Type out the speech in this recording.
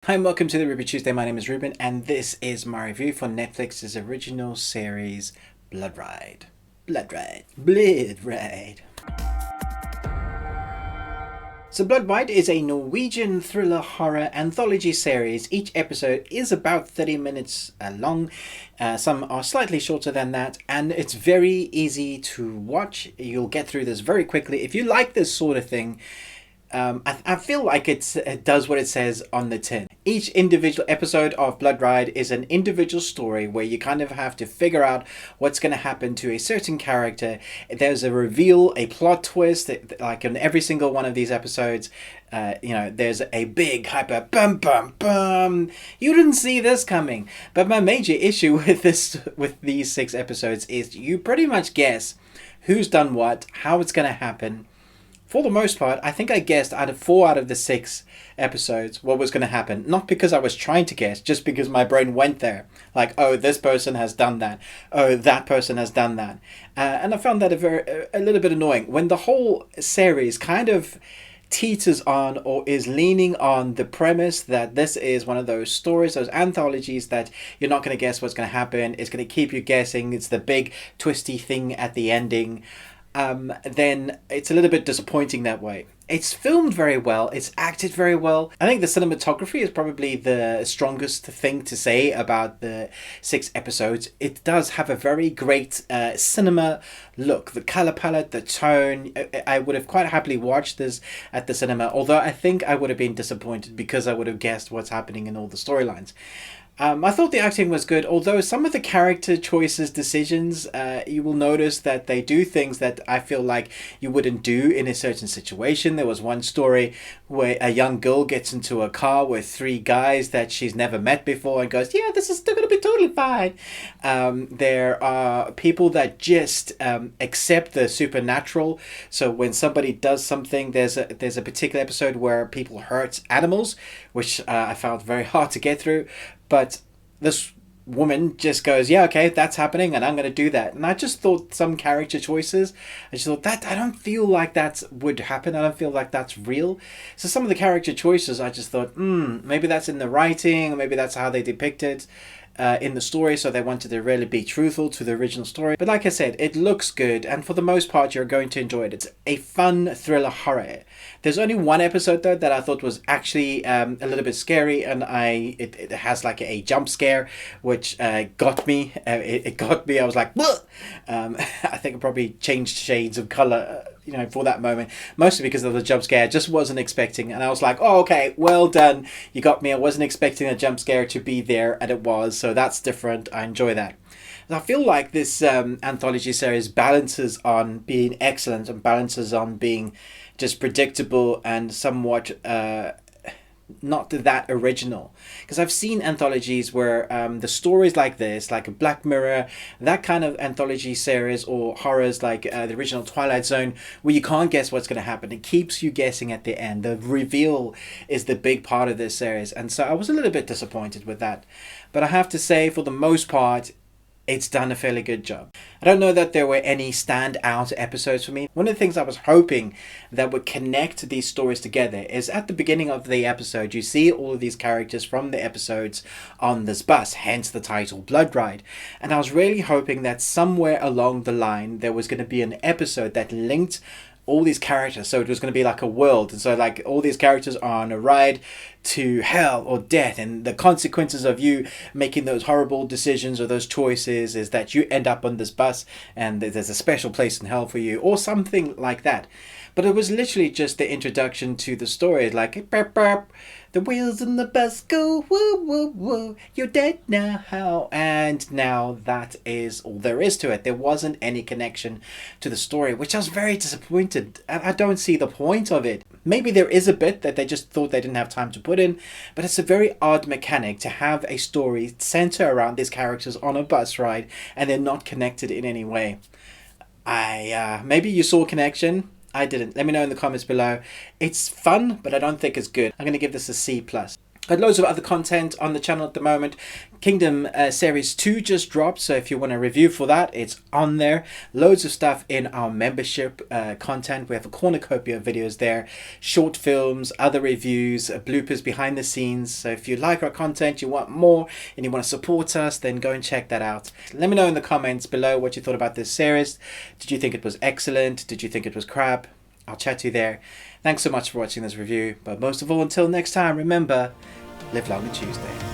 Hi and welcome to the Ruby Tuesday. My name is Ruben and this is my review for Netflix's original series, Bloodride. Bloodride. So Bloodride is a Norwegian thriller horror anthology series. Each episode is about 30 minutes long. Some are slightly shorter than that, and it's very easy to watch. You'll get through this very quickly. If you like this sort of thing, I feel like it does what it says on the tin. Each individual episode of Bloodride is an individual story where you kind of have to figure out what's going to happen to a certain character. There's a reveal, a plot twist, like in every single one of these episodes. There's a big hyper bum bum bum. You didn't see this coming. But my major issue with these 6 episodes is you pretty much guess who's done what, how it's going to happen. For the most part, I think I guessed out of 4 out of the 6 episodes what was going to happen. Not because I was trying to guess, just because my brain went there. Like, oh, this person has done that. Oh, that person has done that. And I found that a little bit annoying. When the whole series kind of teeters on or is leaning on the premise that this is one of those stories, those anthologies that you're not going to guess what's going to happen. It's going to keep you guessing. It's the big twisty thing at the ending. Then it's a little bit disappointing that way. It's filmed very well, it's acted very well. I think the cinematography is probably the strongest thing to say about the 6 episodes. It does have a very great cinema look. The color palette, the tone. I would have quite happily watched this at the cinema, although I think I would have been disappointed because I would have guessed what's happening in all the storylines. I thought the acting was good, although some of the character choices, decisions, you will notice that they do things that I feel like you wouldn't do in a certain situation. There was one story where a young girl gets into a car with 3 guys that she's never met before and goes, yeah, this is still going to be totally fine. There are people that just accept the supernatural. So when somebody does something, there's a particular episode where people hurt animals, which I found very hard to get through. But this woman just goes, yeah, okay, that's happening and I'm going to do that. And I just thought some character choices, I just thought that I don't feel like that would happen. I don't feel like that's real. So some of the character choices, I just thought, maybe that's in the writing, or maybe that's how they depict it in the story, so they wanted to really be truthful to the original story. But like I said, it looks good, and for the most part you're going to enjoy it. It's a fun thriller horror. There's only one episode though that I thought was actually a little bit scary, and it has like a jump scare which got me. It got me. I was like, I think I probably changed shades of color for that moment, mostly because of the jump scare. I just wasn't expecting, and I was like, oh, okay, well done, you got me. I wasn't expecting a jump scare to be there, and it was, so that's different. I enjoy that. And I feel like this anthology series balances on being excellent and balances on being just predictable and somewhat not that original, because I've seen anthologies where the stories like this, like a Black Mirror, that kind of anthology series, or horrors like the original Twilight Zone, where you can't guess what's going to happen. It keeps you guessing at the end. The reveal is the big part of this series, and so I was a little bit disappointed with that. But I have to say, for the most part, it's done a fairly good job. I don't know that there were any standout episodes for me. One of the things I was hoping that would connect these stories together is at the beginning of the episode, you see all of these characters from the episodes on this bus, hence the title Bloodride. And I was really hoping that somewhere along the line there was going to be an episode that linked all these characters, so it was going to be like a world, and so like all these characters are on a ride to hell or death, and the consequences of you making those horrible decisions or those choices is that you end up on this bus and there's a special place in hell for you, or something like that. But it was literally just the introduction to the story, like burp, burp, the wheels in the bus go woo woo woo, you're dead now, and now that is all there is to it. There wasn't any connection to the story, which I was very disappointed, and I don't see the point of it. Maybe there is a bit that they just thought they didn't have time to put in, but it's a very odd mechanic to have a story center around these characters on a bus ride and they're not connected in any way. Maybe you saw connection. I didn't. Let me know in the comments below. It's fun, but I don't think it's good. I'm going to give this a C+. Got loads of other content on the channel at the moment. Kingdom Series 2 just dropped, so if you want a review for that, it's on there. Loads of stuff in our membership content. We have a cornucopia of videos there, short films, other reviews, bloopers behind the scenes. So if you like our content, you want more, and you want to support us, then go and check that out. Let me know in the comments below what you thought about this series. Did you think it was excellent? Did you think it was crap? I'll chat to you there. Thanks so much for watching this review, but most of all, until next time, remember, live long and Tuesday.